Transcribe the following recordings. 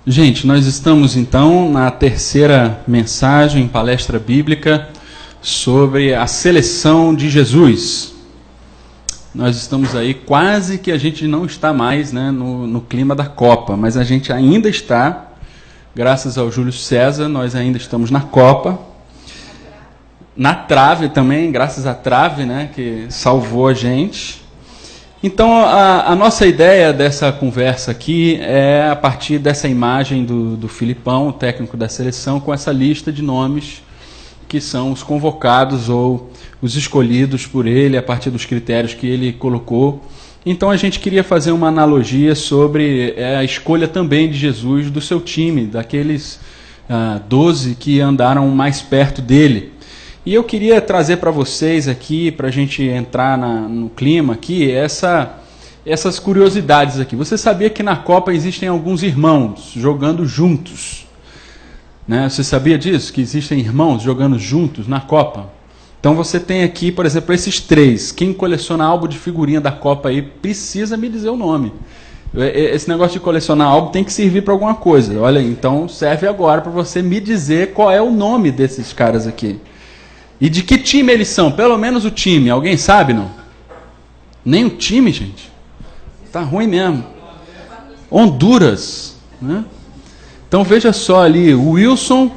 Gente, nós estamos então na terceira mensagem, palestra bíblica, sobre a seleção de Jesus. Nós estamos aí, quase que a gente não está mais, né, no clima da Copa, mas a gente ainda está, graças ao Júlio César, nós ainda estamos na Copa. Na trave também, graças à trave, né, que salvou a gente. Então, a nossa ideia dessa conversa aqui é a partir dessa imagem do Filipão, o técnico da seleção, com essa lista de nomes que são os convocados ou os escolhidos por ele, a partir dos critérios que ele colocou. Então, a gente queria fazer uma analogia sobre a escolha também de Jesus do seu time, daqueles 12 que andaram mais perto dele. E eu queria trazer para vocês aqui, para a gente entrar no clima aqui, essas curiosidades aqui. Você sabia que na Copa existem alguns irmãos jogando juntos? Né? Você sabia disso? Que existem irmãos jogando juntos na Copa? Então você tem aqui, por exemplo, esses três. Quem coleciona álbum de figurinha da Copa aí precisa me dizer o nome. Esse negócio de colecionar álbum tem que servir para alguma coisa. Olha, então serve agora para você me dizer qual é o nome desses caras aqui. E de que time eles são? Pelo menos o time. Alguém sabe, não? Nem o time, gente. Tá ruim mesmo. Honduras. Né? Então veja só ali. Wilson,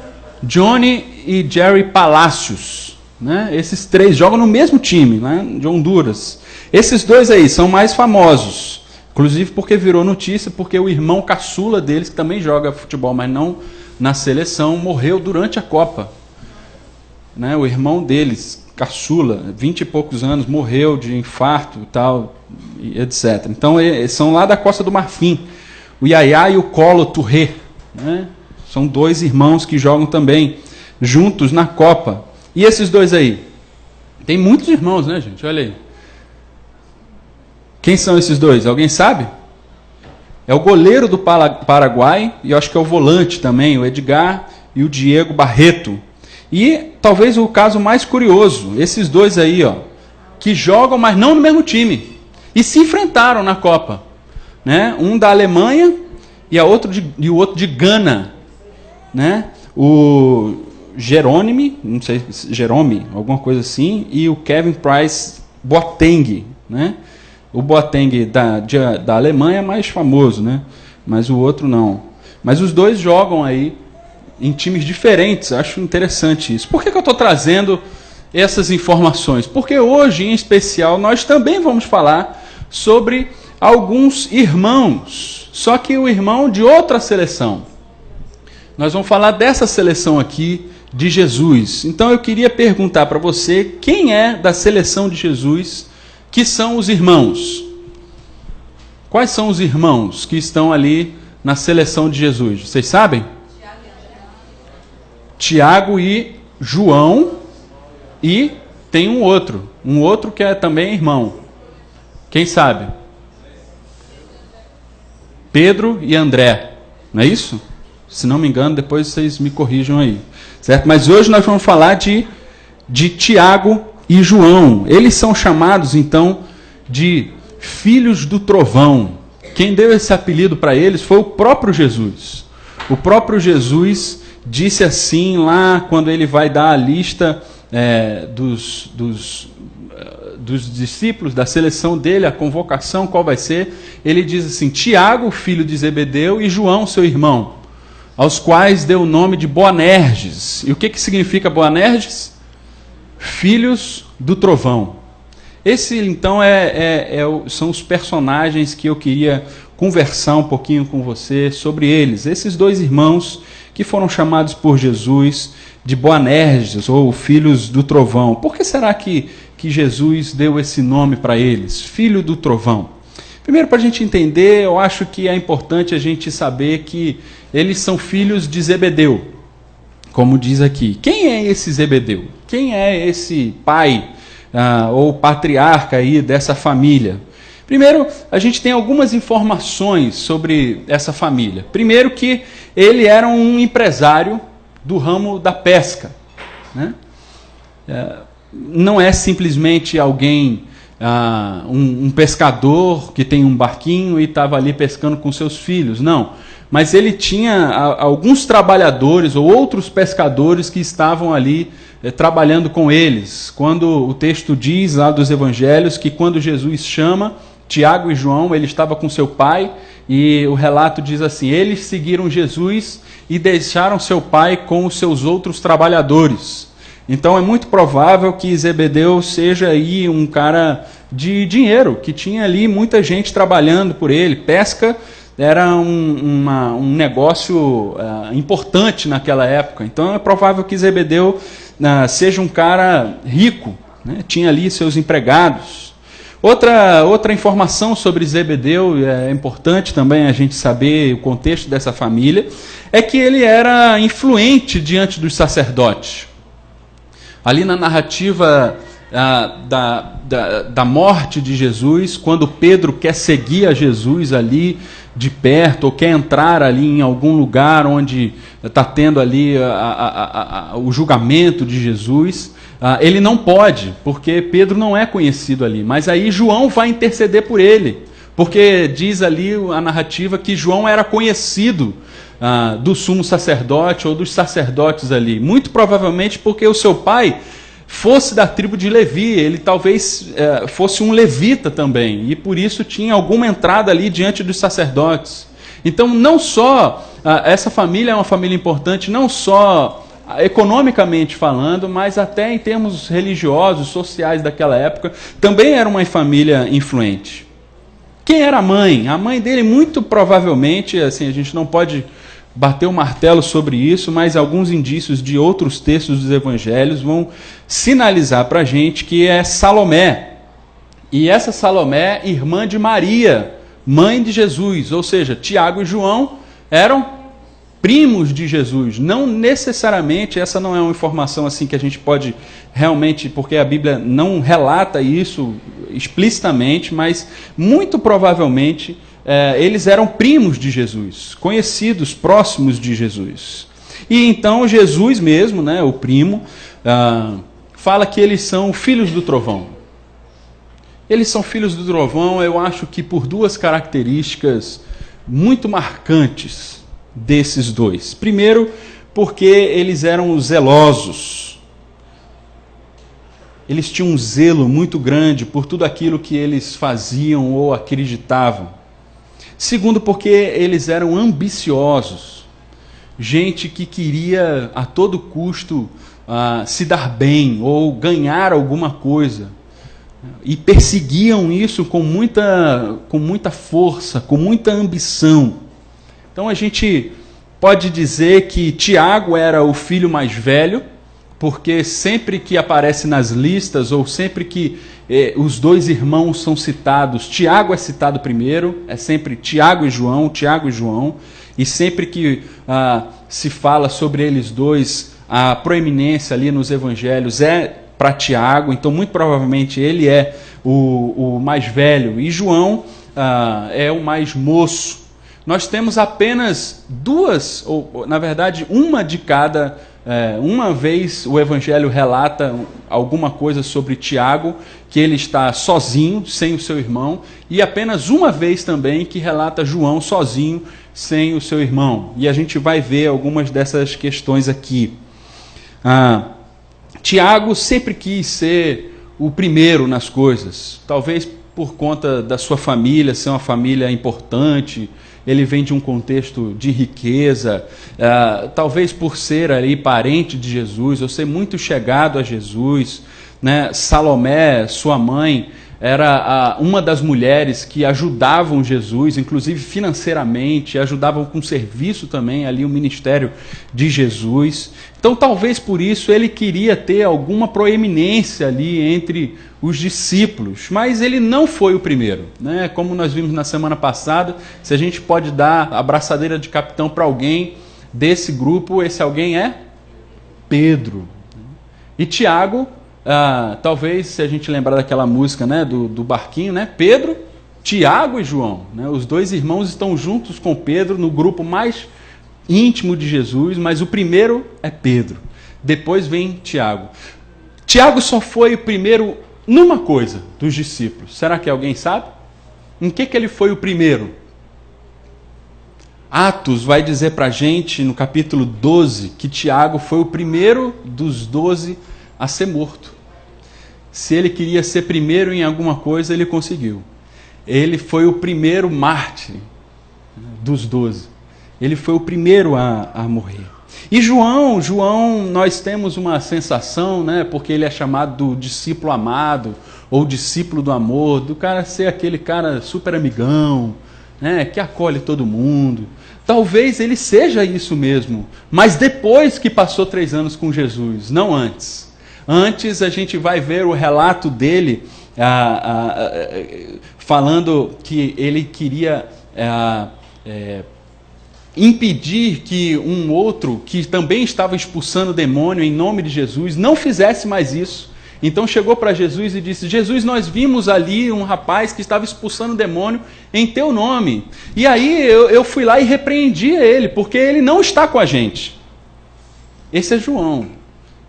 Johnny e Jerry Palacios. Né? Esses três jogam no mesmo time, né? De Honduras. Esses dois aí são mais famosos. Inclusive porque virou notícia, porque o irmão caçula deles, que também joga futebol, mas não na seleção, morreu durante a Copa. Né, o irmão deles, caçula, 20 e poucos anos, morreu de infarto e tal, etc. Então, eles são lá da Costa do Marfim. O Yaya e o Kolo Touré. Né, são dois irmãos que jogam também juntos na Copa. E esses dois aí? Tem muitos irmãos, né, gente? Olha aí. Quem são esses dois? Alguém sabe? É o goleiro do Paraguai, e eu acho que é o volante também, o Edgar e o Diego Barreto. E talvez o caso mais curioso, esses dois aí, ó, que jogam, mas não no mesmo time, e se enfrentaram na Copa, né? Um da Alemanha e o outro de Gana, né? O Jerome, não sei, Jerome, alguma coisa assim, e o Kevin Prince Boateng, né? O Boateng da Alemanha é mais famoso, né? Mas o outro não. Mas os dois jogam aí em times diferentes. Acho interessante isso. Por que eu estou trazendo essas informações? Porque hoje, em especial, nós também vamos falar sobre alguns irmãos, só que o irmão de outra seleção. Nós vamos falar dessa seleção aqui de Jesus. Então eu queria perguntar para você, quem é da seleção de Jesus que são os irmãos? Quais são os irmãos que estão ali na seleção de Jesus? Vocês sabem? Tiago e João, e tem um outro que é também irmão. Quem sabe? Pedro e André, não é isso? Se não me engano, depois vocês me corrijam aí, certo? Mas hoje nós vamos falar de Tiago e João. Eles são chamados, então, de filhos do trovão. Quem deu esse apelido para eles foi o próprio Jesus. O próprio Jesus disse assim lá quando ele vai dar a lista dos discípulos, da seleção dele, a convocação, qual vai ser. Ele diz assim: Tiago, filho de Zebedeu, e João, seu irmão, aos quais deu o nome de Boanerges. E o que significa Boanerges? Filhos do trovão. Esse, então, são os personagens que eu queria conversar um pouquinho com você sobre eles. Esses dois irmãos que foram chamados por Jesus de Boanerges, ou filhos do trovão. Por que será que Jesus deu esse nome para eles, filho do trovão? Primeiro, para a gente entender, eu acho que é importante a gente saber que eles são filhos de Zebedeu, como diz aqui. Quem é esse Zebedeu? Quem é esse pai ou patriarca aí dessa família? Primeiro, a gente tem algumas informações sobre essa família. Primeiro, que ele era um empresário do ramo da pesca, né? Não é simplesmente alguém, um pescador que tem um barquinho e estava ali pescando com seus filhos, não. mas ele tinha alguns trabalhadores ou outros pescadores que estavam ali trabalhando com eles. Quando o texto diz lá dos evangelhos que quando Jesus chama Tiago e João, ele estava com seu pai, e o relato diz assim: eles seguiram Jesus e deixaram seu pai com os seus outros trabalhadores. Então é muito provável que Zebedeu seja aí um cara de dinheiro, que tinha ali muita gente trabalhando por ele. Pesca era um negócio importante naquela época. Então é provável que Zebedeu seja um cara rico, né? Tinha ali seus empregados. Outra informação sobre Zebedeu, é importante também a gente saber o contexto dessa família, é que ele era influente diante dos sacerdotes. Ali na narrativa da morte de Jesus, quando Pedro quer seguir a Jesus ali de perto, ou quer entrar ali em algum lugar onde está tendo ali o julgamento de Jesus, ele não pode, porque Pedro não é conhecido ali. Mas aí João vai interceder por ele, porque diz ali a narrativa que João era conhecido do sumo sacerdote ou dos sacerdotes ali. Muito provavelmente porque o seu pai fosse da tribo de Levi, ele talvez fosse um levita também, e por isso tinha alguma entrada ali diante dos sacerdotes. Então não só essa família é uma família importante, não só economicamente falando, mas até em termos religiosos, sociais daquela época, também era uma família influente. Quem era a mãe? A mãe dele, muito provavelmente, assim, a gente não pode bater o martelo sobre isso, mas alguns indícios de outros textos dos evangelhos vão sinalizar para a gente que é Salomé. E essa Salomé, irmã de Maria, mãe de Jesus, ou seja, Tiago e João eram primos de Jesus. Não necessariamente, essa não é uma informação assim que a gente pode realmente, porque a Bíblia não relata isso explicitamente, mas muito provavelmente eles eram primos de Jesus, conhecidos, próximos de Jesus. E então Jesus mesmo, né, o primo, fala que eles são filhos do trovão. Eles são filhos do trovão, eu acho que por duas características muito marcantes desses dois. Primeiro, porque eles eram zelosos. Eles tinham um zelo muito grande por tudo aquilo que eles faziam ou acreditavam. Segundo, porque eles eram ambiciosos. Gente que queria a todo custo se dar bem ou ganhar alguma coisa. E perseguiam isso com muita força, com muita ambição. Então a gente pode dizer que Tiago era o filho mais velho, porque sempre que aparece nas listas, ou sempre que os dois irmãos são citados, Tiago é citado primeiro, é sempre Tiago e João, e sempre que se fala sobre eles dois, a proeminência ali nos evangelhos é para Tiago, então muito provavelmente ele é o mais velho, e João é o mais moço. Nós temos apenas duas, ou na verdade uma de cada, uma vez o Evangelho relata alguma coisa sobre Tiago, que ele está sozinho, sem o seu irmão, e apenas uma vez também que relata João sozinho, sem o seu irmão. E a gente vai ver algumas dessas questões aqui. Tiago sempre quis ser o primeiro nas coisas, talvez por conta da sua família, ser uma família importante. Ele vem de um contexto de riqueza, talvez por ser ali parente de Jesus, ou ser muito chegado a Jesus, né? Salomé, sua mãe, era uma das mulheres que ajudavam Jesus, inclusive financeiramente, ajudavam com serviço também ali o ministério de Jesus. Então talvez por isso ele queria ter alguma proeminência ali entre os discípulos, mas ele não foi o primeiro, né? Como nós vimos na semana passada, se a gente pode dar a braçadeira de capitão para alguém desse grupo, esse alguém é Pedro. E Tiago, talvez se a gente lembrar daquela música, né, do barquinho, né? Pedro, Tiago e João, né? Os dois irmãos estão juntos com Pedro no grupo mais íntimo de Jesus, mas o primeiro é Pedro, depois vem Tiago. Tiago só foi o primeiro numa coisa dos discípulos. Será que alguém sabe? Em que ele foi o primeiro? Atos vai dizer para a gente, no capítulo 12, que Tiago foi o primeiro dos 12 a ser morto. Se ele queria ser primeiro em alguma coisa, ele conseguiu. Ele foi o primeiro mártir dos 12. Ele foi o primeiro a morrer. E João, nós temos uma sensação, né, porque ele é chamado do discípulo amado, ou discípulo do amor, do cara ser aquele cara super amigão, né, que acolhe todo mundo. Talvez ele seja isso mesmo, mas depois que passou 3 anos com Jesus, não antes. Antes a gente vai ver o relato dele falando que ele queria impedir que um outro, que também estava expulsando demônio em nome de Jesus, não fizesse mais isso. Então chegou para Jesus e disse: Jesus, nós vimos ali um rapaz que estava expulsando demônio em teu nome. E aí eu fui lá e repreendi ele, porque ele não está com a gente. Esse é João.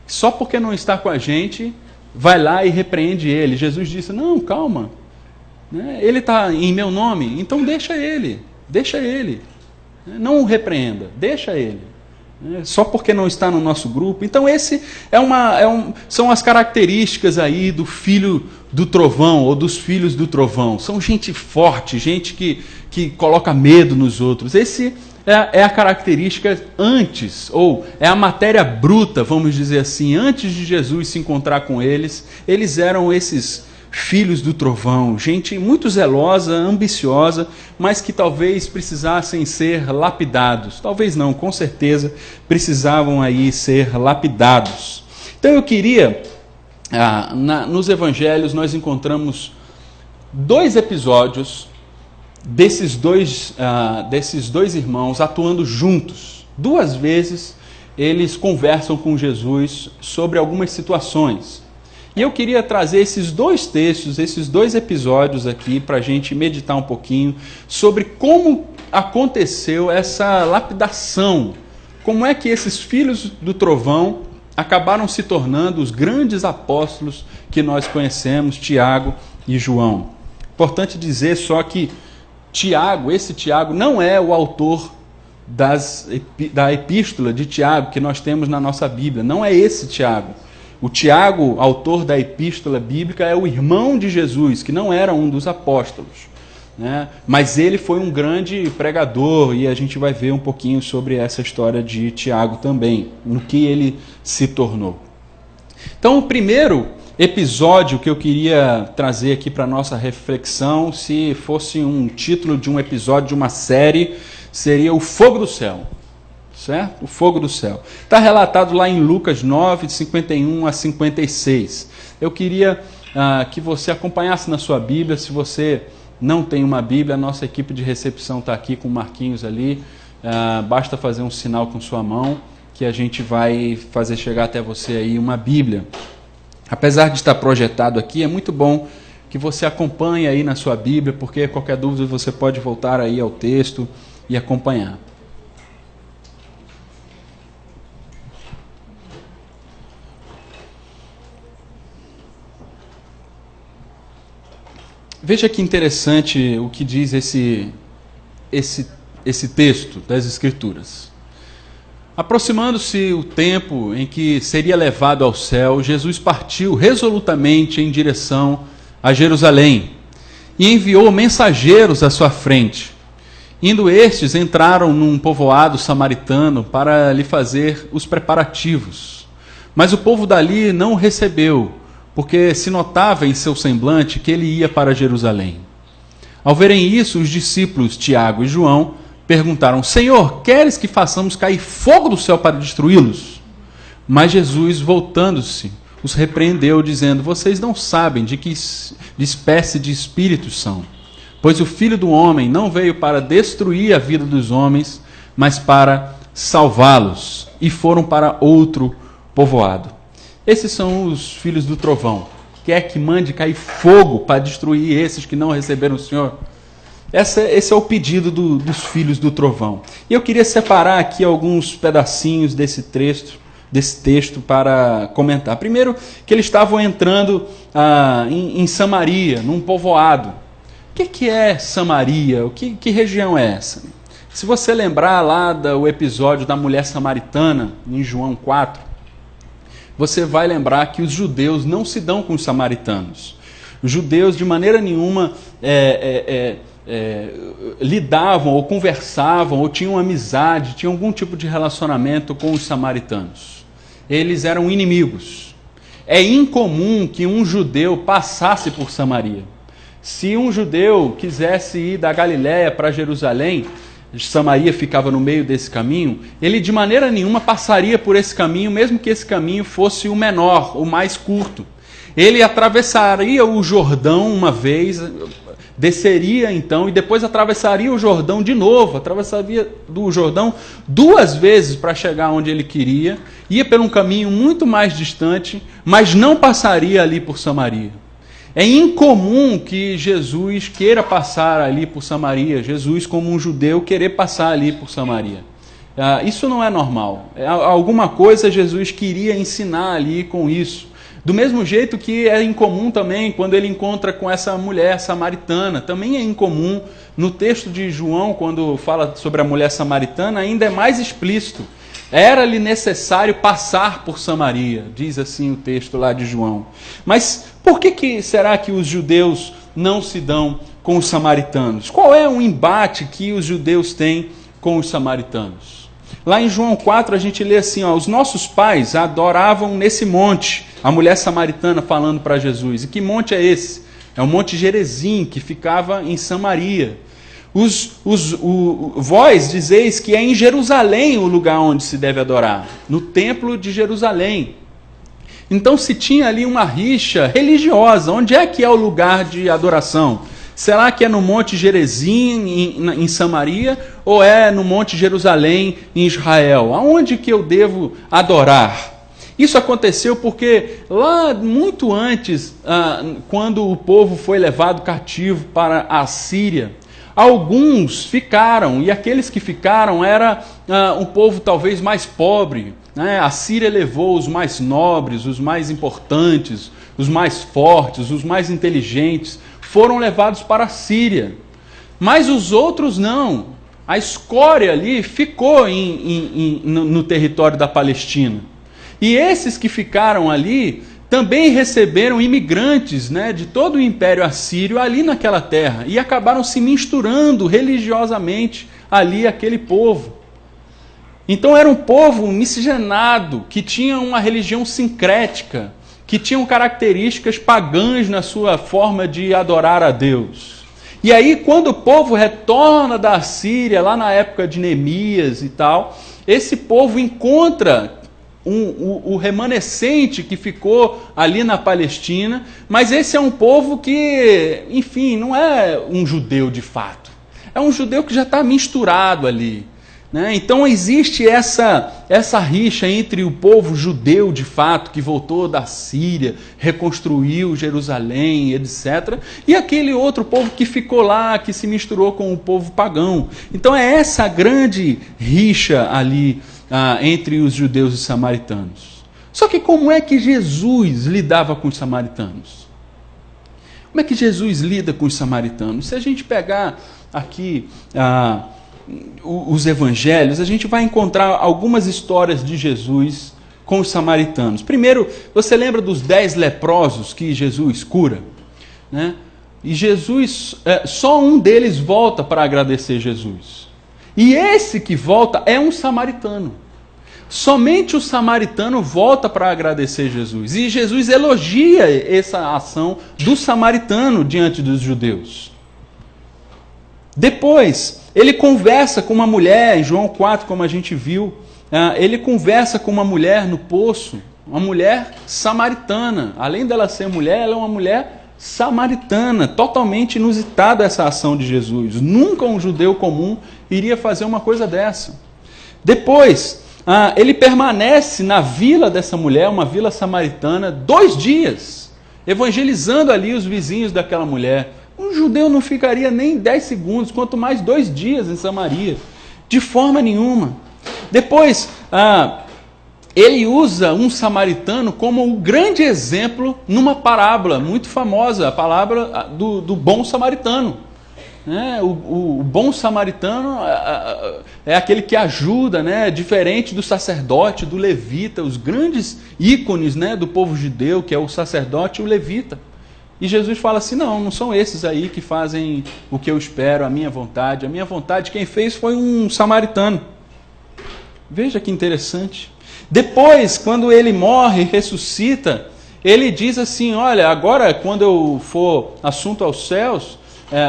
Só porque não está com a gente, vai lá e repreende ele. Jesus disse: não, calma. Ele está em meu nome, então deixa ele. Não o repreenda, deixa ele. Só porque não está no nosso grupo. Então esse são as características aí do filho do trovão, ou dos filhos do trovão. São gente forte, gente que coloca medo nos outros. Esse é a característica antes, ou é a matéria bruta, vamos dizer assim, antes de Jesus se encontrar com eles. Eles eram esses filhos do trovão, gente muito zelosa, ambiciosa, mas que talvez precisassem ser lapidados. Talvez não, com certeza precisavam aí ser lapidados. Então eu queria, nos evangelhos nós encontramos 2 episódios desses dois irmãos atuando juntos. 2 vezes eles conversam com Jesus sobre algumas situações. E eu queria trazer esses 2 textos, esses 2 episódios aqui, para a gente meditar um pouquinho sobre como aconteceu essa lapidação. Como é que esses filhos do trovão acabaram se tornando os grandes apóstolos que nós conhecemos, Tiago e João. Importante dizer só que esse Tiago não é o autor da epístola de Tiago que nós temos na nossa Bíblia. Não é esse Tiago. O Tiago, autor da epístola bíblica, é o irmão de Jesus, que não era um dos apóstolos, né? Mas ele foi um grande pregador, e a gente vai ver um pouquinho sobre essa história de Tiago também, no que ele se tornou. Então, o primeiro episódio que eu queria trazer aqui para a nossa reflexão, se fosse um título de um episódio de uma série, seria O Fogo do Céu. Certo? O fogo do céu. Está relatado lá em Lucas 9, de 51 a 56. Eu queria que você acompanhasse na sua Bíblia. Se você não tem uma Bíblia, a nossa equipe de recepção está aqui com marquinhos ali. Basta fazer um sinal com sua mão que a gente vai fazer chegar até você aí uma Bíblia. Apesar de estar projetado aqui, é muito bom que você acompanhe aí na sua Bíblia, porque qualquer dúvida você pode voltar aí ao texto e acompanhar. Veja que interessante o que diz esse texto das Escrituras. Aproximando-se o tempo em que seria levado ao céu, Jesus partiu resolutamente em direção a Jerusalém e enviou mensageiros à sua frente. Indo estes, entraram num povoado samaritano para lhe fazer os preparativos. Mas o povo dali não o recebeu, porque se notava em seu semblante que ele ia para Jerusalém. Ao verem isso, os discípulos Tiago e João perguntaram: Senhor, queres que façamos cair fogo do céu para destruí-los? Mas Jesus, voltando-se, os repreendeu, dizendo: vocês não sabem de que espécie de espíritos são, pois o Filho do Homem não veio para destruir a vida dos homens, mas para salvá-los. E foram para outro povoado. Esses são os filhos do trovão. Quer que mande cair fogo para destruir esses que não receberam o Senhor? Esse é o pedido dos filhos do trovão. E eu queria separar aqui alguns pedacinhos desse texto para comentar. Primeiro, que eles estavam entrando em Samaria, num povoado. O que é Samaria? Que região é essa? Se você lembrar lá do episódio da mulher samaritana, em João 4, você vai lembrar que os judeus não se dão com os samaritanos. Os judeus, de maneira nenhuma, lidavam ou conversavam ou tinham amizade, tinham algum tipo de relacionamento com os samaritanos. Eles eram inimigos. É incomum que um judeu passasse por Samaria. Se um judeu quisesse ir da Galiléia para Jerusalém, Samaria ficava no meio desse caminho, ele de maneira nenhuma passaria por esse caminho, mesmo que esse caminho fosse o menor, o mais curto. Ele atravessaria o Jordão uma vez, desceria então, e depois atravessaria o Jordão de novo, atravessaria do Jordão 2 vezes para chegar onde ele queria, ia por um caminho muito mais distante, mas não passaria ali por Samaria. É incomum que Jesus queira passar ali por Samaria, Jesus como um judeu querer passar ali por Samaria. Isso não é normal. Alguma coisa Jesus queria ensinar ali com isso. Do mesmo jeito que é incomum também quando ele encontra com essa mulher samaritana. Também é incomum no texto de João, quando fala sobre a mulher samaritana, ainda é mais explícito. Era-lhe necessário passar por Samaria, diz assim o texto lá de João. Mas por que será que os judeus não se dão com os samaritanos? Qual é o embate que os judeus têm com os samaritanos? Lá em João 4 a gente lê assim, os nossos pais adoravam nesse monte, a mulher samaritana falando para Jesus. E que monte é esse? É o Monte Gerizim, que ficava em Samaria. Vós dizeis que é em Jerusalém o lugar onde se deve adorar, no templo de Jerusalém. Então se tinha ali uma rixa religiosa. Onde é que é o lugar de adoração? Será que é no Monte Gerizim em Samaria ou é no Monte Jerusalém em Israel? Aonde que eu devo adorar? Isso aconteceu porque lá muito antes, quando o povo foi levado cativo para a Síria, alguns ficaram, e aqueles que ficaram era um povo talvez mais pobre. Né? A Síria levou os mais nobres, os mais importantes, os mais fortes, os mais inteligentes, foram levados para a Síria. Mas os outros não. A escória ali ficou no território da Palestina. E esses que ficaram ali também receberam imigrantes, né, de todo o Império Assírio ali naquela terra e acabaram se misturando religiosamente ali aquele povo. Então era um povo miscigenado, que tinha uma religião sincrética, que tinham características pagãs na sua forma de adorar a Deus. E aí quando o povo retorna da Síria, lá na época de Neemias e tal, esse povo encontra o remanescente que ficou ali na Palestina, mas esse é um povo que, enfim, não é um judeu de fato. É um judeu que já está misturado ali. Né? Então existe essa rixa entre o povo judeu de fato, que voltou da Síria, reconstruiu Jerusalém, etc., e aquele outro povo que ficou lá, que se misturou com o povo pagão. Então é essa grande rixa ali entre os judeus e os samaritanos. Só que como é que Jesus lidava com os samaritanos? Como é que Jesus lida com os samaritanos? Se a gente pegar aqui os evangelhos, a gente vai encontrar algumas histórias de Jesus com os samaritanos. Primeiro, você lembra dos 10 leprosos que Jesus cura? Né? E Jesus, só um deles volta para agradecer Jesus. E esse que volta é um samaritano. Somente o samaritano volta para agradecer Jesus. E Jesus elogia essa ação do samaritano diante dos judeus. Depois, ele conversa com uma mulher, em João 4, como a gente viu, ele conversa com uma mulher no poço, uma mulher samaritana. Além dela ser mulher, ela é uma mulher samaritana, totalmente inusitada essa ação de Jesus. Nunca um judeu comum iria fazer uma coisa dessa. Depois, ele permanece na vila dessa mulher, uma vila samaritana, 2 dias, evangelizando ali os vizinhos daquela mulher. Um judeu não ficaria nem 10 segundos, quanto mais 2 dias em Samaria, de forma nenhuma. Depois, ele usa um samaritano como um grande exemplo numa parábola muito famosa, a parábola do bom samaritano. né? O bom samaritano é aquele que ajuda, né? Diferente do sacerdote, do levita, os grandes ícones, né, do povo judeu, que é o sacerdote e o levita. E Jesus fala assim, não são esses aí que fazem o que eu espero, a minha vontade. A minha vontade quem fez foi um samaritano. Veja que interessante. Depois, quando ele morre e ressuscita, ele diz assim, olha, agora quando eu for assunto aos céus,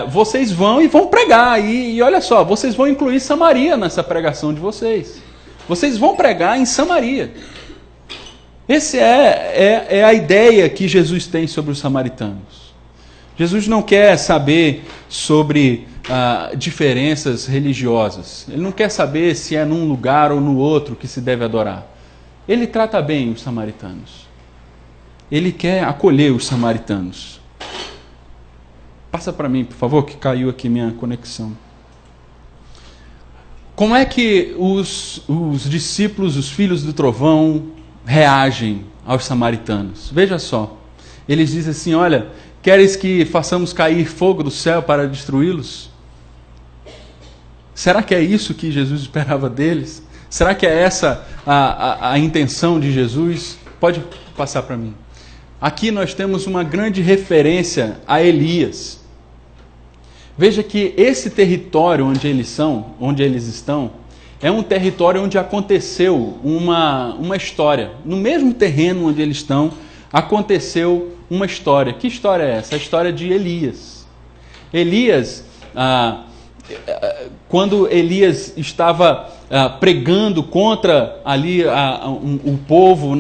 vocês vão pregar. E olha só, vocês vão incluir Samaria nessa pregação de vocês. Vocês vão pregar em Samaria. Essa é a ideia que Jesus tem sobre os samaritanos. Jesus não quer saber sobre diferenças religiosas. Ele não quer saber se é num lugar ou no outro que se deve adorar. Ele trata bem os samaritanos. Ele quer acolher os samaritanos. Passa para mim, por favor, que caiu aqui minha conexão. Como é que os discípulos, os filhos do trovão, reagem aos samaritanos? Veja só. Eles dizem assim, olha, queres que façamos cair fogo do céu para destruí-los? Será que é isso que Jesus esperava deles? Será que é essa a intenção de Jesus? Pode passar para mim. Aqui nós temos uma grande referência a Elias. Veja que esse território onde eles estão, é um território onde aconteceu uma história. No mesmo terreno onde eles estão, aconteceu uma história. Que história é essa? A história de Elias. Elias, quando Elias estava pregando contra ali o povo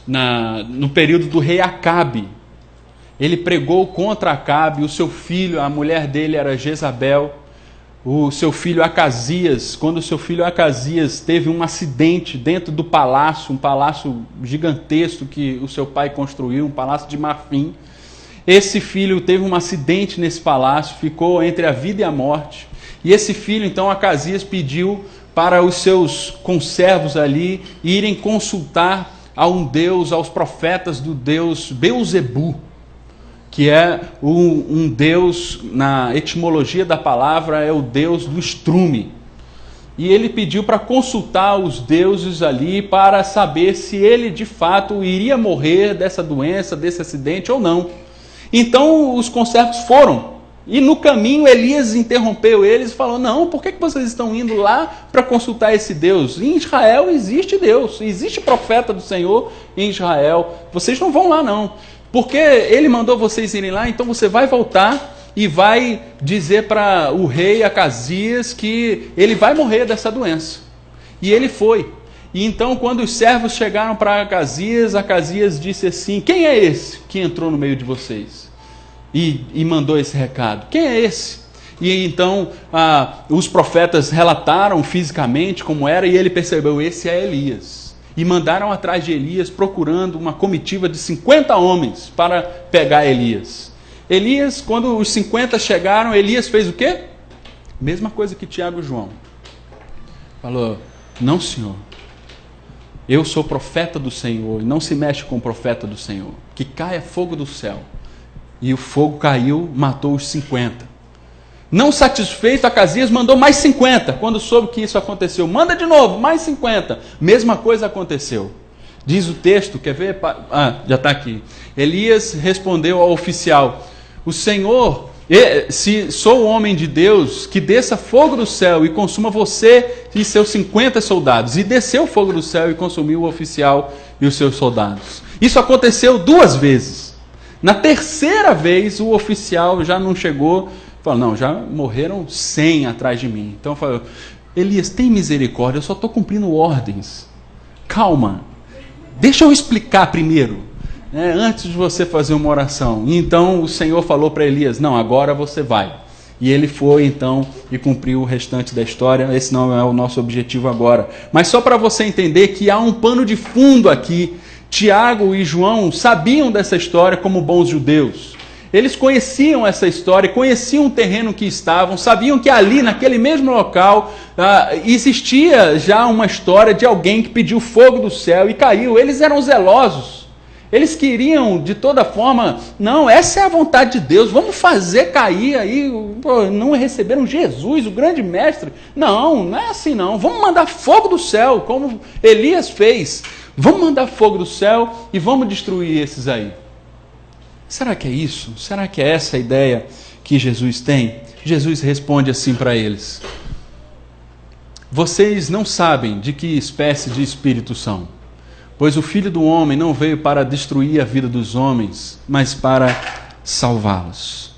no período do rei Acabe, ele pregou contra Acabe, o seu filho, a mulher dele era Jezabel, o seu filho Acasias, quando o seu filho Acasias teve um acidente dentro do palácio, um palácio gigantesco que o seu pai construiu, um palácio de marfim, esse filho teve um acidente nesse palácio, ficou entre a vida e a morte, e esse filho, então, Acasias pediu para os seus conservos ali irem consultar a um deus, aos profetas do deus Beuzebu, que é um deus, na etimologia da palavra, é o deus do estrume. E ele pediu para consultar os deuses ali para saber se ele de fato iria morrer dessa doença, desse acidente ou não. Então os conservos foram. E no caminho Elias interrompeu eles e falou, não, por que vocês estão indo lá para consultar esse Deus? Em Israel existe Deus, existe profeta do Senhor em Israel, vocês não vão lá não. Porque ele mandou vocês irem lá, então você vai voltar e vai dizer para o rei Acasias que ele vai morrer dessa doença. E ele foi. E então quando os servos chegaram para Acasias disse assim, quem é esse que entrou no meio de vocês? E mandou esse recado. Quem é esse? E então os profetas relataram fisicamente como era e ele percebeu, esse é Elias. E mandaram atrás de Elias procurando uma comitiva de 50 homens para pegar Elias. Elias, quando os 50 chegaram, Elias fez o quê? Mesma coisa que Tiago e João. Falou, não senhor, eu sou profeta do Senhor, e não se mexe com o profeta do Senhor. Que caia fogo do céu. E o fogo caiu, matou os 50. Não satisfeito, Acasias mandou mais 50. Quando soube que isso aconteceu, manda de novo, mais 50. Mesma coisa aconteceu. Diz o texto, quer ver? Já está aqui. Elias respondeu ao oficial, o Senhor, se sou o homem de Deus, que desça fogo do céu e consuma você e seus 50 soldados. E desceu fogo do céu e consumiu o oficial e os seus soldados. Isso aconteceu 2 vezes. Na terceira vez, o oficial já não chegou, falou, não, já morreram 100 atrás de mim. Então falou, Elias, tem misericórdia, eu só estou cumprindo ordens. Calma, deixa eu explicar primeiro, antes de você fazer uma oração. E então o Senhor falou para Elias, não, agora você vai. E ele foi então e cumpriu o restante da história. Esse não é o nosso objetivo agora. Mas só para você entender que há um pano de fundo aqui. Tiago e João sabiam dessa história como bons judeus. Eles conheciam essa história, conheciam o terreno que estavam, sabiam que ali, naquele mesmo local, existia já uma história de alguém que pediu fogo do céu e caiu. Eles eram zelosos. Eles queriam, de toda forma, não, essa é a vontade de Deus, vamos fazer cair aí, não receberam Jesus, o grande mestre. Não, não é assim não, vamos mandar fogo do céu, como Elias fez. Vamos mandar fogo do céu e vamos destruir esses aí. Será que é isso? Será que é essa a ideia que Jesus tem? Jesus responde assim para eles: vocês não sabem de que espécie de espírito são, pois o Filho do Homem não veio para destruir a vida dos homens, mas para salvá-los.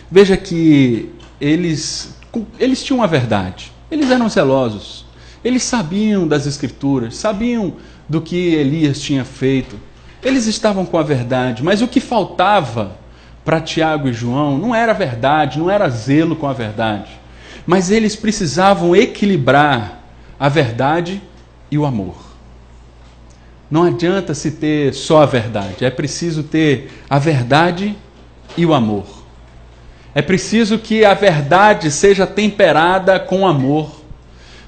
Veja que eles tinham a verdade, eles eram zelosos, eles sabiam das Escrituras, sabiam do que Elias tinha feito, eles estavam com a verdade, mas o que faltava para Tiago e João não era a verdade, não era zelo com a verdade, mas eles precisavam equilibrar a verdade e o amor. Não adianta se ter só a verdade, é preciso ter a verdade e o amor. É preciso que a verdade seja temperada com amor.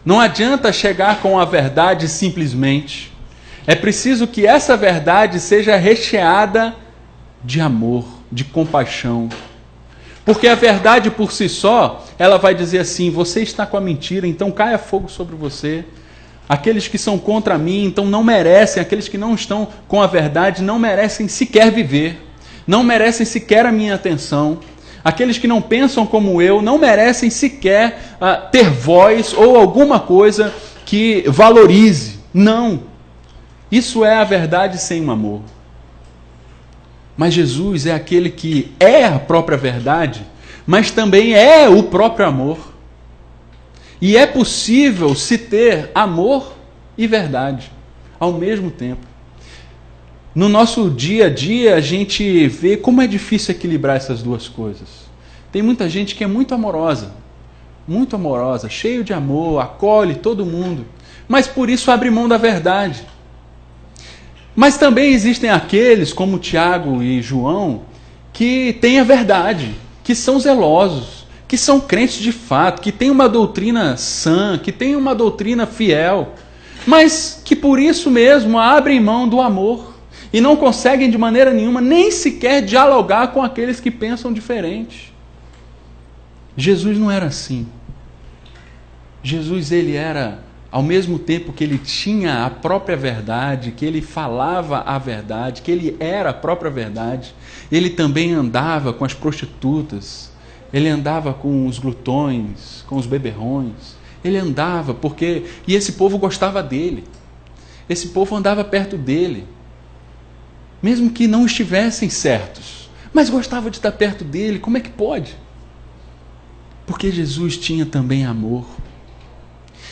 Não adianta chegar com a verdade simplesmente. É preciso que essa verdade seja recheada de amor, de compaixão. Porque a verdade por si só, ela vai dizer assim: você está com a mentira, então caia fogo sobre você. Aqueles que são contra mim, então não merecem, aqueles que não estão com a verdade, não merecem sequer viver, não merecem sequer a minha atenção. Aqueles que não pensam como eu, não merecem sequer ter voz ou alguma coisa que valorize. Não. Isso é a verdade sem o amor. Mas Jesus é aquele que é a própria verdade, mas também é o próprio amor. E é possível se ter amor e verdade ao mesmo tempo. No nosso dia a dia, a gente vê como é difícil equilibrar essas duas coisas. Tem muita gente que é muito amorosa, cheio de amor, acolhe todo mundo, mas por isso abre mão da verdade. Mas também existem aqueles, como Tiago e João, que têm a verdade, que são zelosos, que são crentes de fato, que têm uma doutrina sã, que têm uma doutrina fiel, mas que por isso mesmo abrem mão do amor e não conseguem de maneira nenhuma nem sequer dialogar com aqueles que pensam diferente. Jesus não era assim. Jesus, ele era, ao mesmo tempo que ele tinha a própria verdade, que ele falava a verdade, que ele era a própria verdade, ele também andava com as prostitutas, ele andava com os glutões, com os beberrões, ele andava porque... E esse povo gostava dele, esse povo andava perto dele, mesmo que não estivessem certos, mas gostava de estar perto dele. Como é que pode? Porque Jesus tinha também amor.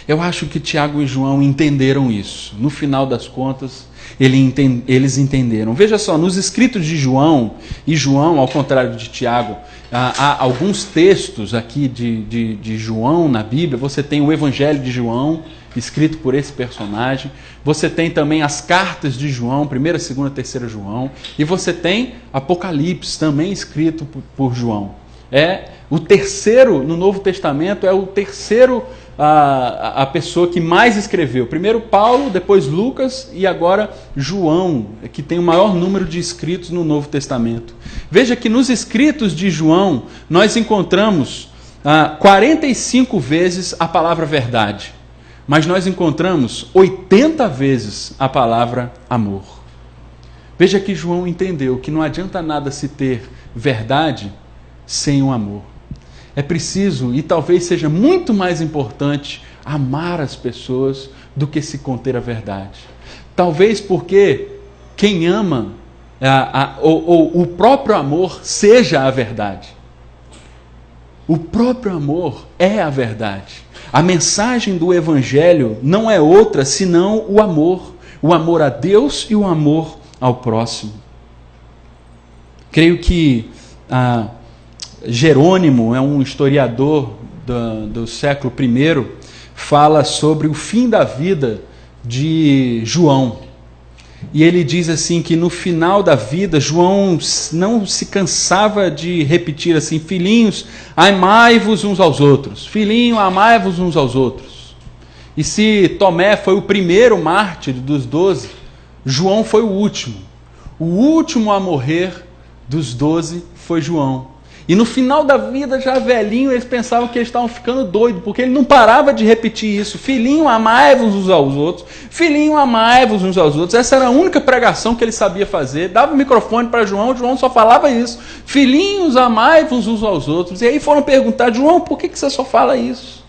Eu acho que Tiago e João entenderam isso. No final das contas, eles entenderam. Veja só, nos escritos de João, e João, ao contrário de Tiago, há alguns textos aqui de João na Bíblia. Você tem o Evangelho de João, escrito por esse personagem. Você tem também as cartas de João, 1ª, 2ª, 3ª João. E você tem Apocalipse, também escrito por João. É o terceiro, no Novo Testamento, é o terceiro... A pessoa que mais escreveu. Primeiro Paulo, depois Lucas e agora João, que tem o maior número de escritos no Novo Testamento. Veja que nos escritos de João nós encontramos 45 vezes a palavra verdade, mas nós encontramos 80 vezes a palavra amor. Veja que João entendeu que não adianta nada se ter verdade sem o amor. É preciso, e talvez seja muito mais importante, amar as pessoas do que se conter a verdade. Talvez porque quem ama, o próprio amor seja a verdade. O próprio amor é a verdade. A mensagem do Evangelho não é outra senão o amor a Deus e o amor ao próximo. Creio que Jerônimo, é um historiador do século I, fala sobre o fim da vida de João. E ele diz assim que no final da vida, João não se cansava de repetir assim: filhinhos, amai-vos uns aos outros. Filhinho, amai-vos uns aos outros. E se Tomé foi o primeiro mártir dos 12, João foi o último. O último a morrer dos 12 foi João. E no final da vida, já velhinho, eles pensavam que eles estavam ficando doidos, porque ele não parava de repetir isso. Filhinho, amai-vos uns aos outros. Filhinho, amai-vos uns aos outros. Essa era a única pregação que ele sabia fazer. Dava o microfone para João, João só falava isso. Filhinhos, amai-vos uns aos outros. E aí foram perguntar, João, por que você só fala isso?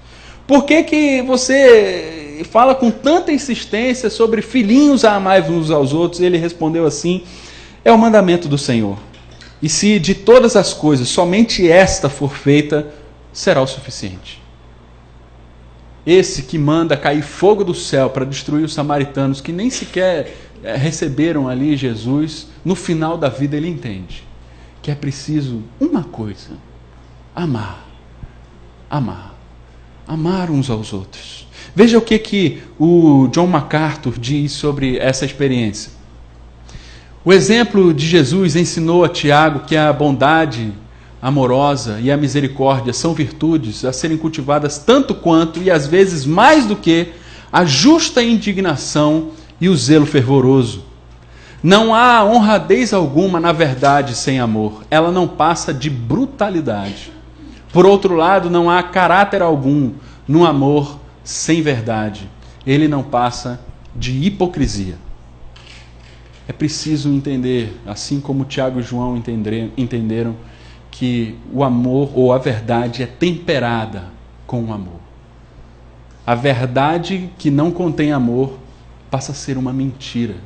Por que você fala com tanta insistência sobre filhinhos, amai-vos uns aos outros? E ele respondeu assim, é o mandamento do Senhor. E se de todas as coisas somente esta for feita, será o suficiente. Esse que manda cair fogo do céu para destruir os samaritanos, que nem sequer receberam ali Jesus, no final da vida ele entende que é preciso uma coisa: amar. Amar. Amar uns aos outros. Veja o que o John MacArthur diz sobre essa experiência. O exemplo de Jesus ensinou a Tiago que a bondade amorosa e a misericórdia são virtudes a serem cultivadas tanto quanto, e às vezes mais do que, a justa indignação e o zelo fervoroso. Não há honradez alguma na verdade sem amor. Ela não passa de brutalidade. Por outro lado, não há caráter algum no amor sem verdade. Ele não passa de hipocrisia. É preciso entender, assim como Tiago e João entenderam, que o amor ou a verdade é temperada com o amor. A verdade que não contém amor passa a ser uma mentira.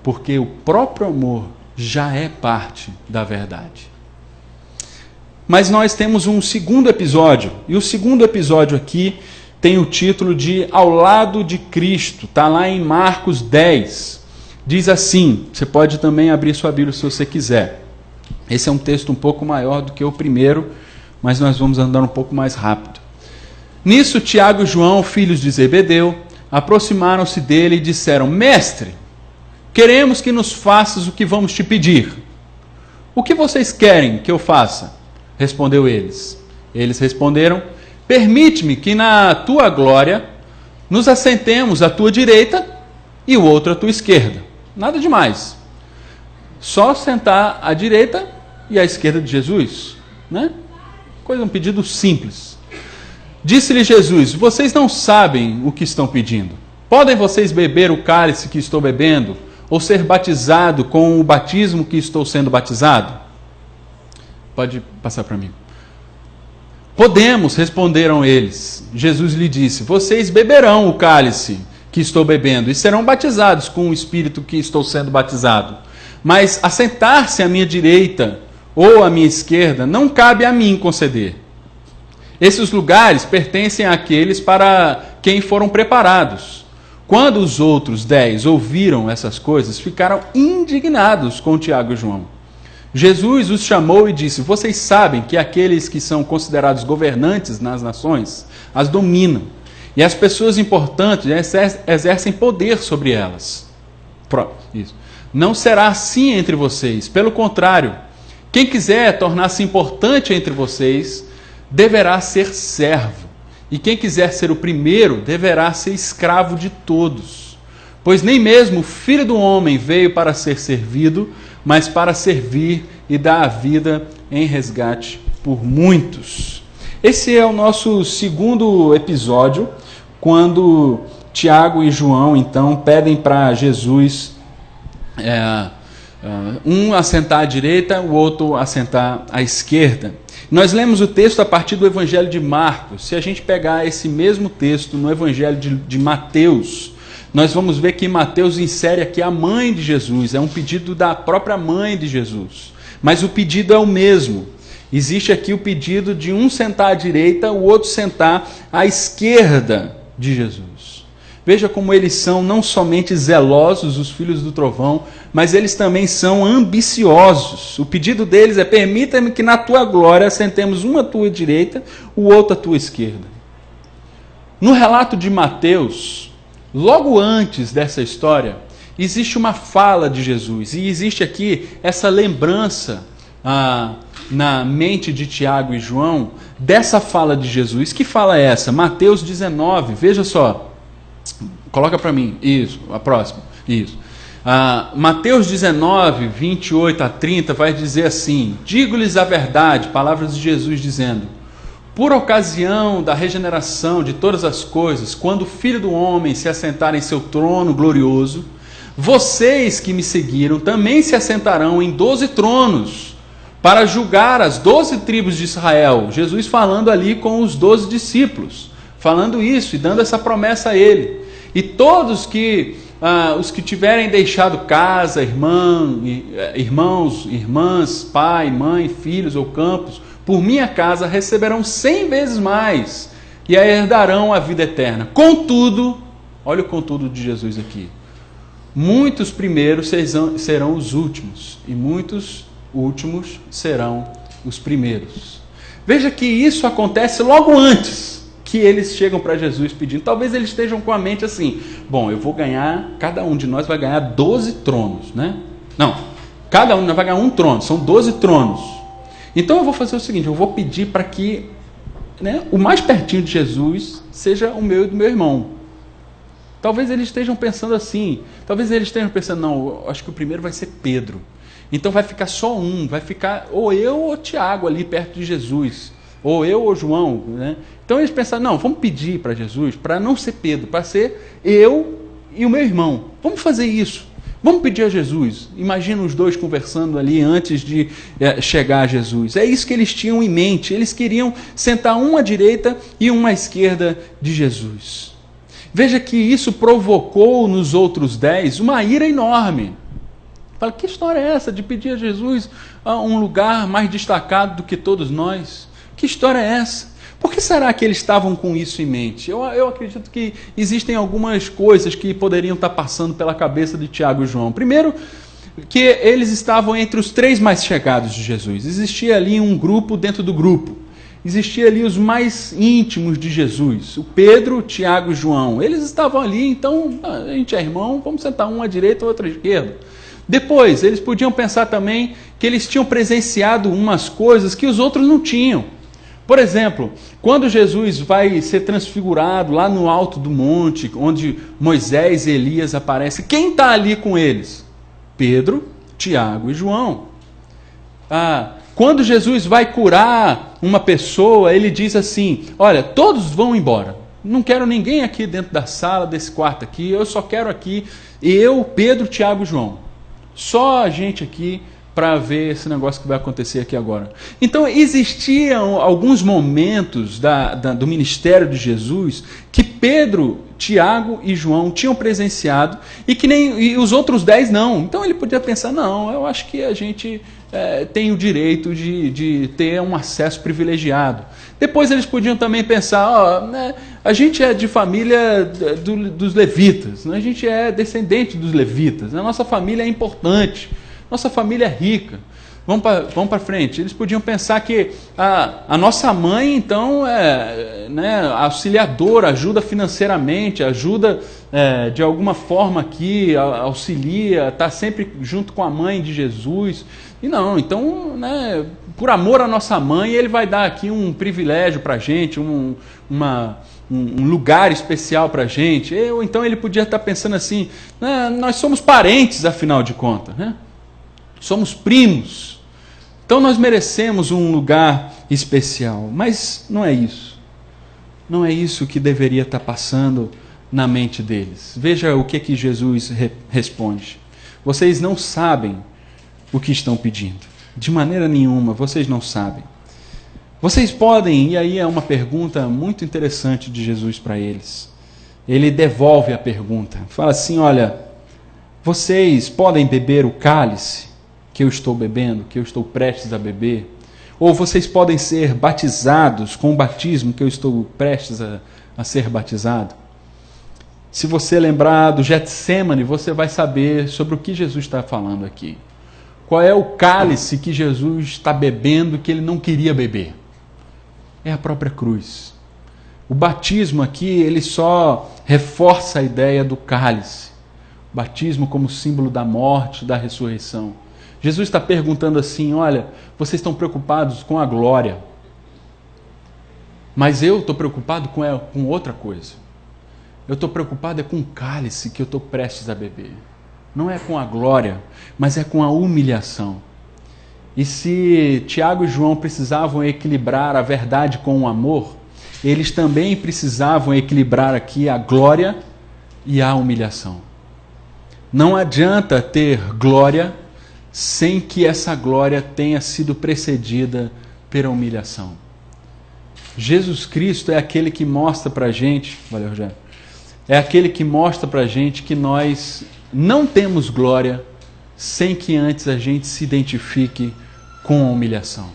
Porque o próprio amor já é parte da verdade. Mas nós temos um segundo episódio, e o segundo episódio aqui tem o título de Ao Lado de Cristo, está lá em Marcos 10. Diz assim, você pode também abrir sua Bíblia se você quiser. Esse é um texto um pouco maior do que o primeiro, mas nós vamos andar um pouco mais rápido. Nisso, Tiago e João, filhos de Zebedeu, aproximaram-se dele e disseram, Mestre, queremos que nos faças o que vamos te pedir. O que vocês querem que eu faça? Respondeu eles. Eles responderam, permite-me que na tua glória nos assentemos à tua direita e o outro à tua esquerda. Nada demais. Só sentar à direita e à esquerda de Jesus, né? Um pedido simples. Disse-lhe Jesus, vocês não sabem o que estão pedindo. Podem vocês beber o cálice que estou bebendo, ou ser batizado com o batismo que estou sendo batizado? Pode passar para mim. Podemos, responderam eles. Jesus lhe disse, vocês beberão o cálice que estou bebendo, e serão batizados com o Espírito que estou sendo batizado. Mas assentar-se à minha direita ou à minha esquerda não cabe a mim conceder. Esses lugares pertencem àqueles para quem foram preparados. Quando os outros 10 ouviram essas coisas, ficaram indignados com Tiago e João. Jesus os chamou e disse, vocês sabem que aqueles que são considerados governantes nas nações as dominam. E as pessoas importantes exercem poder sobre elas. Isso. Não será assim entre vocês. Pelo contrário, quem quiser tornar-se importante entre vocês, deverá ser servo. E quem quiser ser o primeiro, deverá ser escravo de todos. Pois nem mesmo o Filho do Homem veio para ser servido, mas para servir e dar a vida em resgate por muitos. Esse é o nosso segundo episódio, quando Tiago e João, então, pedem para Jesus um assentar à direita, o outro assentar à esquerda. Nós lemos o texto a partir do Evangelho de Marcos. Se a gente pegar esse mesmo texto no Evangelho de Mateus, nós vamos ver que Mateus insere aqui a mãe de Jesus. É um pedido da própria mãe de Jesus. Mas o pedido é o mesmo. Existe aqui o pedido de um sentar à direita, o outro sentar à esquerda de Jesus. Veja como eles são não somente zelosos, os filhos do trovão, mas eles também são ambiciosos. O pedido deles é, permita-me que na tua glória sentemos um à tua direita, o outro à tua esquerda. No relato de Mateus, logo antes dessa história, existe uma fala de Jesus, e existe aqui essa lembrança na mente de Tiago e João, dessa fala de Jesus. Que fala é essa? Mateus 19, veja só. Coloca para mim. Isso, a próxima. Isso. Mateus 19, 28 a 30 vai dizer assim: digo-lhes a verdade, palavras de Jesus dizendo: por ocasião da regeneração de todas as coisas, quando o Filho do Homem se assentar em seu trono glorioso, vocês que me seguiram também se assentarão em 12 tronos, para julgar as 12 tribos de Israel. Jesus falando ali com os 12 discípulos, falando isso e dando essa promessa a ele. E todos que os que tiverem deixado casa, irmãos, irmãs, pai, mãe, filhos ou campos, por minha casa receberão 100 vezes mais e herdarão a vida eterna. Contudo, olha o contudo de Jesus aqui: muitos primeiros serão os últimos, e muitos últimos serão os primeiros. Veja que isso acontece logo antes que eles chegam para Jesus pedindo. Talvez eles estejam com a mente assim: bom, eu vou ganhar, cada um de nós vai ganhar 12 tronos, né? Não, cada um vai ganhar um trono, são 12 tronos. Então eu vou fazer o seguinte: eu vou pedir para que, né, o mais pertinho de Jesus seja o meu e do meu irmão. Talvez eles estejam pensando assim, talvez eles estejam pensando: não, eu acho que o primeiro vai ser Pedro. Então vai ficar só um, vai ficar ou eu ou Tiago ali perto de Jesus, ou eu ou João, né? Então eles pensaram: não, vamos pedir para Jesus, para não ser Pedro, para ser eu e o meu irmão. Vamos fazer isso. Vamos pedir a Jesus. Imagina os dois conversando ali antes de chegar a Jesus. É isso que eles tinham em mente. Eles queriam sentar um à direita e um à esquerda de Jesus. Veja que isso provocou nos outros 10 uma ira enorme. Fala: que história é essa de pedir a Jesus um lugar mais destacado do que todos nós? Que história é essa? Por que será que eles estavam com isso em mente? Eu acredito que existem algumas coisas que poderiam estar passando pela cabeça de Tiago e João. Primeiro, que eles estavam entre os 3 mais chegados de Jesus. Existia ali um grupo dentro do grupo. Existia ali os mais íntimos de Jesus. O Pedro, Tiago e João. Eles estavam ali, então a gente é irmão, vamos sentar um à direita e outro à esquerda. Depois, eles podiam pensar também que eles tinham presenciado umas coisas que os outros não tinham. Por exemplo, quando Jesus vai ser transfigurado lá no alto do monte, onde Moisés e Elias aparecem, quem está ali com eles? Pedro, Tiago e João. Quando Jesus vai curar uma pessoa, ele diz assim: olha, todos vão embora. Não quero ninguém aqui dentro da sala, desse quarto aqui, eu só quero aqui eu, Pedro, Tiago e João. Só a gente aqui para ver esse negócio que vai acontecer aqui agora. Então existiam alguns momentos do ministério de Jesus que Pedro, Tiago e João tinham presenciado e os outros 10 não. Então ele podia pensar: não, eu acho que a gente tem o direito de ter um acesso privilegiado. Depois eles podiam também pensar: a gente é de família dos levitas, né? A gente é descendente dos levitas, a nossa família é importante, nossa família é rica. Vamos para frente. Eles podiam pensar que a nossa mãe, então, é, né, auxiliadora, ajuda financeiramente, ajuda de alguma forma aqui, auxilia, está sempre junto com a mãe de Jesus. E não, então, né, por amor à nossa mãe, ele vai dar aqui um privilégio para a gente, um lugar especial para a gente. Ou então ele podia estar pensando assim: né, nós somos parentes, afinal de contas, né? Somos primos, então nós merecemos um lugar especial. Mas não é isso. Não é isso que deveria estar passando na mente deles. Veja o que Jesus responde: vocês não sabem o que estão pedindo. De maneira nenhuma, vocês não sabem. Vocês podem, e aí é uma pergunta muito interessante de Jesus para eles. Ele devolve a pergunta. Fala assim: olha, vocês podem beber o cálice que eu estou bebendo, que eu estou prestes a beber? Ou vocês podem ser batizados com o batismo que eu estou prestes a ser batizado? Se você lembrar do Getsêmani, você vai saber sobre o que Jesus está falando aqui. Qual é o cálice que Jesus está bebendo que ele não queria beber? É a própria cruz. O batismo aqui, ele só reforça a ideia do cálice. O batismo como símbolo da morte, da ressurreição. Jesus está perguntando assim: olha, vocês estão preocupados com a glória, mas eu estou preocupado com outra coisa. Eu estou preocupado com o cálice que eu estou prestes a beber. não é com a glória, mas é com a humilhação. E se Tiago e João precisavam equilibrar a verdade com o amor, eles também precisavam equilibrar aqui a glória e a humilhação. Não adianta ter glória sem que essa glória tenha sido precedida pela humilhação. Jesus Cristo é aquele que mostra para a gente, valeu, Rogério, é aquele que mostra para a gente que nós não temos glória sem que antes a gente se identifique com a humilhação.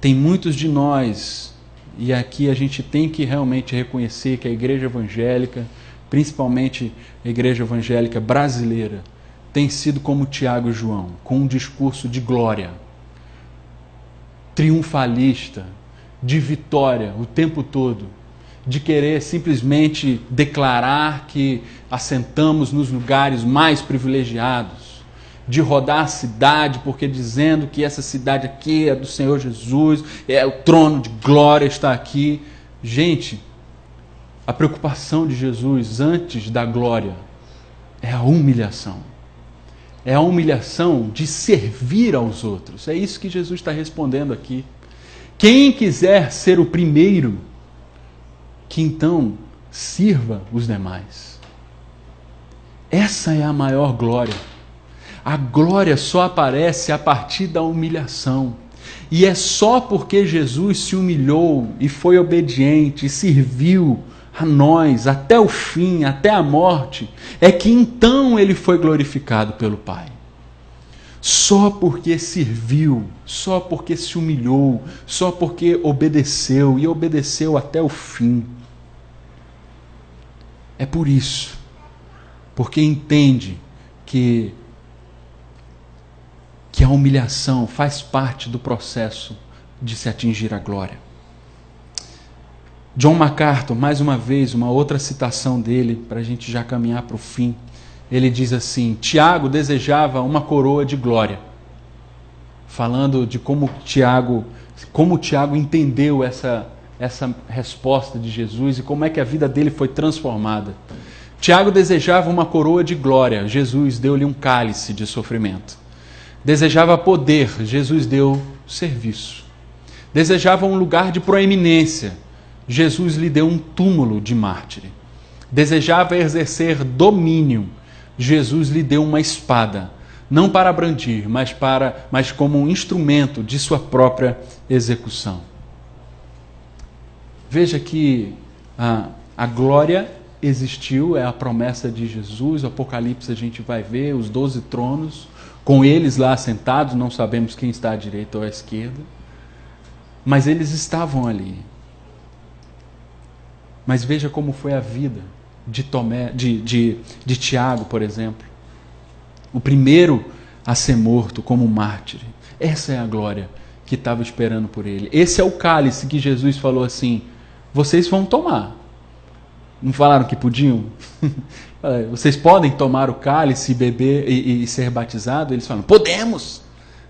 Tem muitos de nós, e aqui a gente tem que realmente reconhecer que a igreja evangélica, principalmente a igreja evangélica brasileira, tem sido como Tiago e João, com um discurso de glória, triunfalista, de vitória o tempo todo, de querer simplesmente declarar que assentamos nos lugares mais privilegiados, de rodar a cidade porque dizendo que essa cidade aqui é do Senhor Jesus, é o trono de glória está aqui. Gente, a preocupação de Jesus antes da glória é a humilhação. É a humilhação de servir aos outros. É isso que Jesus está respondendo aqui. Quem quiser ser o primeiro, que então sirva os demais. Essa é a maior glória. A glória só aparece a partir da humilhação. E é só porque Jesus se humilhou e foi obediente e serviu a nós até o fim, até a morte, é que então ele foi glorificado pelo Pai. Só porque serviu, só porque se humilhou, só porque obedeceu e obedeceu até o fim. É por isso, porque entende que a humilhação faz parte do processo de se atingir a glória. John MacArthur, mais uma vez, uma outra citação dele, para a gente já caminhar para o fim. Ele diz assim: Tiago desejava uma coroa de glória, falando de como Tiago entendeu essa resposta de Jesus e como é que a vida dele foi transformada. Tiago desejava uma coroa de glória, Jesus deu-lhe um cálice de sofrimento. Desejava poder, Jesus deu serviço. Desejava um lugar de proeminência, Jesus lhe deu um túmulo de mártire. Desejava exercer domínio, Jesus lhe deu uma espada, não para brandir, mas como um instrumento de sua própria execução. Veja que a glória existiu, é a promessa de Jesus. O Apocalipse a gente vai ver os 12 tronos, com eles lá sentados, não sabemos quem está à direita ou à esquerda, mas eles estavam ali. Mas veja como foi a vida de Tiago, por exemplo. O primeiro a ser morto como mártir. Essa é a glória que estava esperando por ele. Esse é o cálice que Jesus falou assim: vocês vão tomar. Não falaram que podiam? Vocês podem tomar o cálice e beber e ser batizado? Eles falaram: podemos.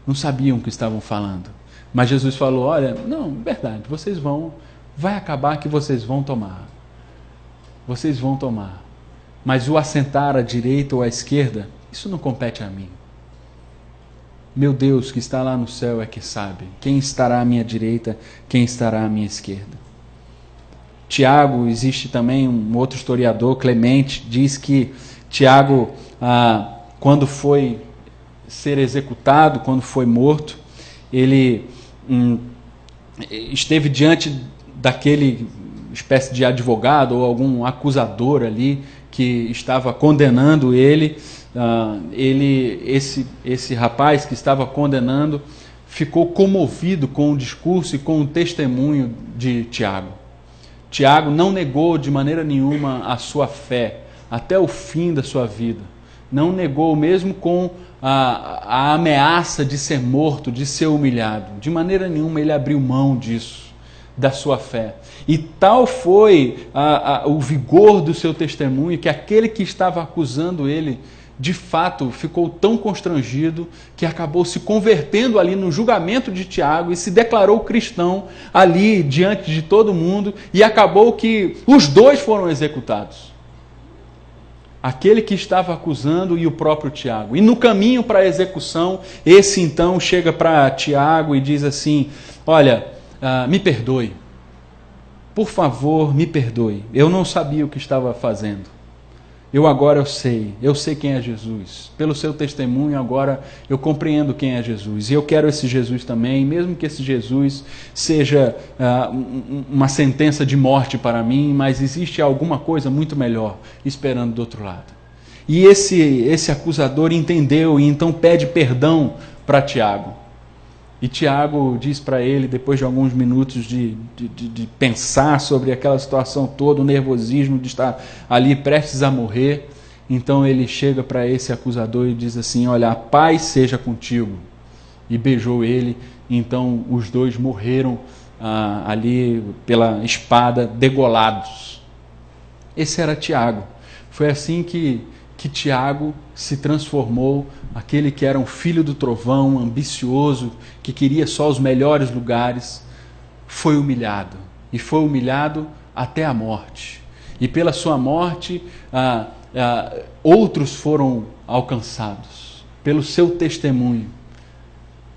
Não sabiam o que estavam falando. Mas Jesus falou: olha, não, verdade, vocês vão, vai acabar que vocês vão tomar. Vocês vão tomar. Mas o assentar à direita ou à esquerda, isso não compete a mim. Meu Deus que está lá no céu é que sabe quem estará à minha direita, quem estará à minha esquerda. Tiago, existe também um outro historiador, Clemente, diz que Tiago, quando foi ser executado, quando foi morto, ele esteve diante daquele espécie de advogado ou algum acusador ali que estava condenando ele. Esse rapaz que estava condenando ficou comovido com o discurso e com o testemunho de Tiago. Tiago não negou de maneira nenhuma a sua fé até o fim da sua vida. Não negou, mesmo com a ameaça de ser morto, de ser humilhado. De maneira nenhuma ele abriu mão disso, da sua fé. E tal foi o vigor do seu testemunho que aquele que estava acusando ele, de fato, ficou tão constrangido que acabou se convertendo ali no julgamento de Tiago e se declarou cristão ali diante de todo mundo, e acabou que os dois foram executados. aquele que estava acusando e o próprio Tiago. E no caminho para a execução, esse então chega para Tiago e diz assim: olha, me perdoe, por favor, me perdoe, eu não sabia o que estava fazendo. Agora eu sei quem é Jesus. Pelo seu testemunho agora eu compreendo quem é Jesus. E eu quero esse Jesus também, mesmo que esse Jesus seja uma sentença de morte para mim, mas existe alguma coisa muito melhor esperando do outro lado. E esse acusador entendeu e então pede perdão para Tiago. E Tiago diz para ele, depois de alguns minutos de pensar sobre aquela situação toda, o nervosismo de estar ali prestes a morrer, então ele chega para esse acusador e diz assim: olha, a paz seja contigo. E beijou ele, então os dois morreram ali pela espada, degolados. Esse era Tiago. Foi assim que Tiago se transformou, aquele que era um filho do trovão, ambicioso, que queria só os melhores lugares, foi humilhado. E foi humilhado até a morte. E pela sua morte, outros foram alcançados, pelo seu testemunho.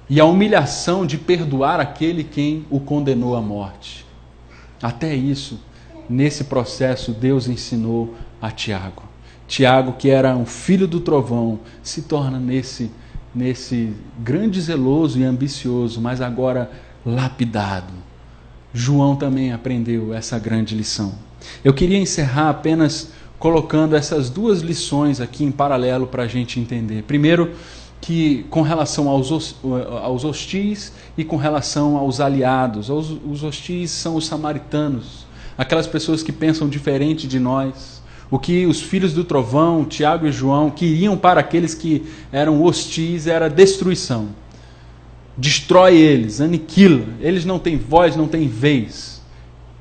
E a humilhação de perdoar aquele quem o condenou à morte. Até isso, nesse processo, Deus ensinou a Tiago. Tiago, que era um filho do trovão, se torna nesse grande zeloso e ambicioso, mas agora lapidado. João também aprendeu essa grande lição. Eu queria encerrar apenas colocando essas duas lições aqui em paralelo para a gente entender. Primeiro, que com relação aos hostis e com relação aos aliados. Os hostis são os samaritanos, aquelas pessoas que pensam diferente de nós. O que os filhos do trovão, Tiago e João, queriam para aqueles que eram hostis era destruição. Destrói eles, aniquila. Eles não têm voz, não têm vez.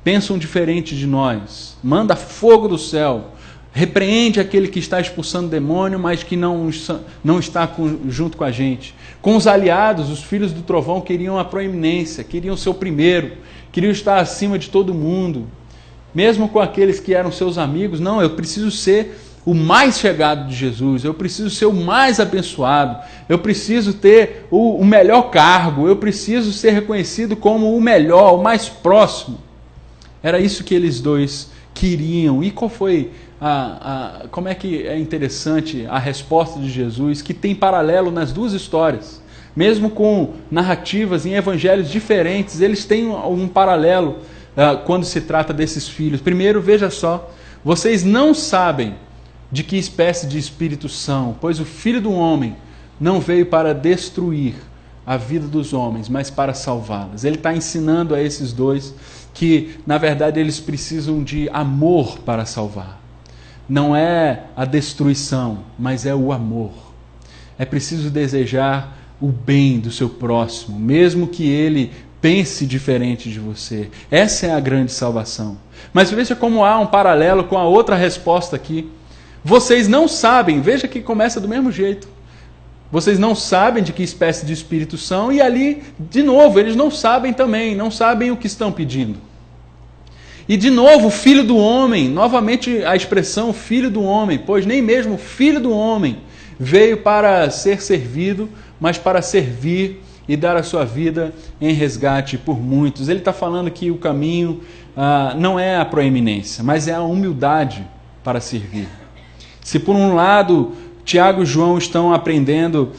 Pensam diferente de nós. Manda fogo do céu. Repreende aquele que está expulsando demônio, mas que não está junto com a gente. Com os aliados, os filhos do trovão queriam a proeminência, queriam ser o primeiro, queriam estar acima de todo mundo. Mesmo com aqueles que eram seus amigos, não, eu preciso ser o mais chegado de Jesus, eu preciso ser o mais abençoado, eu preciso ter o melhor cargo, eu preciso ser reconhecido como o melhor, o mais próximo. Era isso que eles dois queriam. E qual foi como é que é interessante a resposta de Jesus, que tem paralelo nas duas histórias. Mesmo com narrativas em evangelhos diferentes, eles têm um paralelo quando se trata desses filhos. Primeiro, veja só, vocês não sabem de que espécie de espírito são, pois o Filho do Homem não veio para destruir a vida dos homens, mas para salvá-las. Ele está ensinando a esses dois que, na verdade, eles precisam de amor para salvar. Não é a destruição, mas é o amor. É preciso desejar o bem do seu próximo, mesmo que ele pense diferente de você. Essa é a grande salvação. Mas veja como há um paralelo com a outra resposta aqui. Vocês não sabem, veja que começa do mesmo jeito. Vocês não sabem de que espécie de espírito são, e ali, de novo, eles não sabem também, não sabem o que estão pedindo. E de novo, filho do homem, novamente a expressão filho do homem, pois nem mesmo o filho do homem veio para ser servido, mas para servir e dar a sua vida em resgate por muitos. Ele está falando que o caminho não é a proeminência, mas é a humildade para servir. Se por um lado Tiago e João estão aprendendo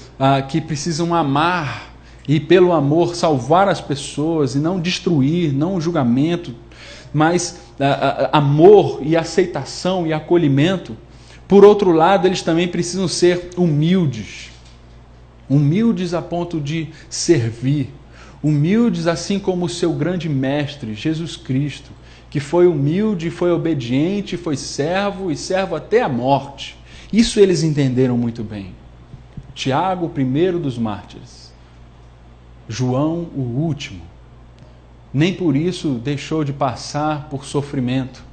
que precisam amar e pelo amor salvar as pessoas e não destruir, não julgamento, mas amor e aceitação e acolhimento, por outro lado eles também precisam ser humildes. Humildes a ponto de servir, humildes assim como o seu grande mestre, Jesus Cristo, que foi humilde, foi obediente, foi servo e servo até a morte. Isso eles entenderam muito bem. Tiago, o primeiro dos mártires. João, o último. Nem por isso deixou de passar por sofrimento.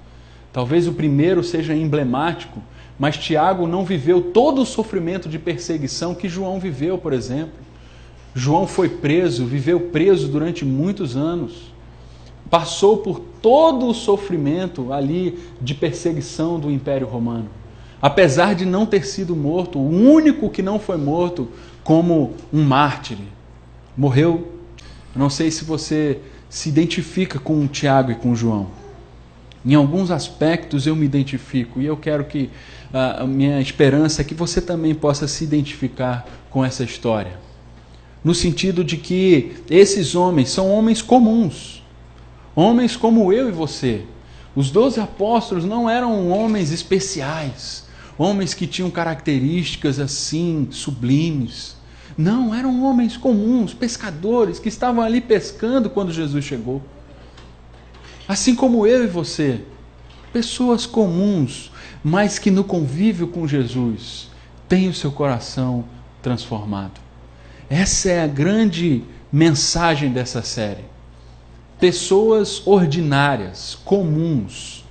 Talvez o primeiro seja emblemático, mas Tiago não viveu todo o sofrimento de perseguição que João viveu, por exemplo. João foi preso, viveu preso durante muitos anos. Passou por todo o sofrimento ali de perseguição do Império Romano. apesar de não ter sido morto, o único que não foi morto como um mártir, morreu. Eu não sei se você se identifica com o Tiago e com o João. Em alguns aspectos eu me identifico, e eu quero que a minha esperança é que você também possa se identificar com essa história. No sentido de que esses homens são homens comuns, homens como eu e você. Os 12 apóstolos não eram homens especiais, homens que tinham características assim sublimes. Não, eram homens comuns, pescadores, que estavam ali pescando quando Jesus chegou. Assim como eu e você, pessoas comuns, mas que no convívio com Jesus têm o seu coração transformado. Essa é a grande mensagem dessa série. Pessoas ordinárias, comuns,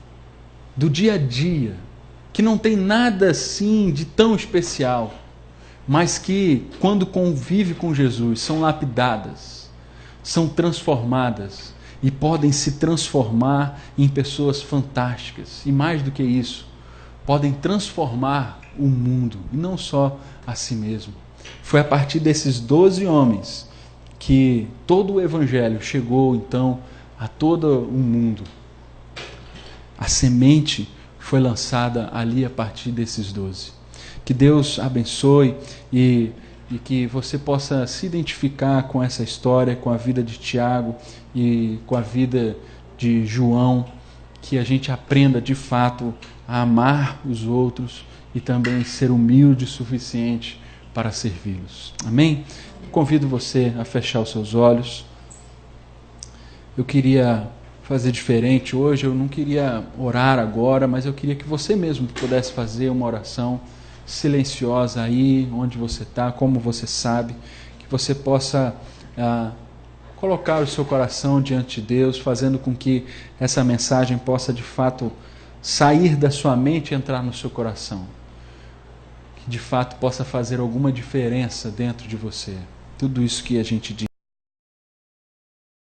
do dia a dia, que não tem nada assim de tão especial, mas que, quando convive com Jesus, são lapidadas, são transformadas e podem se transformar em pessoas fantásticas. E mais do que isso, podem transformar o mundo, e não só a si mesmo. Foi a partir desses 12 homens que todo o Evangelho chegou, então, a todo o mundo. A semente foi lançada ali a partir desses 12. Que Deus abençoe e que você possa se identificar com essa história, com a vida de Tiago e com a vida de João, que a gente aprenda de fato a amar os outros e também ser humilde o suficiente para servi-los. Amém? Convido você a fechar os seus olhos. Eu queria fazer diferente hoje, eu não queria orar agora, mas eu queria que você mesmo pudesse fazer uma oração silenciosa aí, onde você está, como você sabe, que você possa colocar o seu coração diante de Deus, fazendo com que essa mensagem possa de fato sair da sua mente e entrar no seu coração. Que de fato possa fazer alguma diferença dentro de você. Tudo isso que a gente diz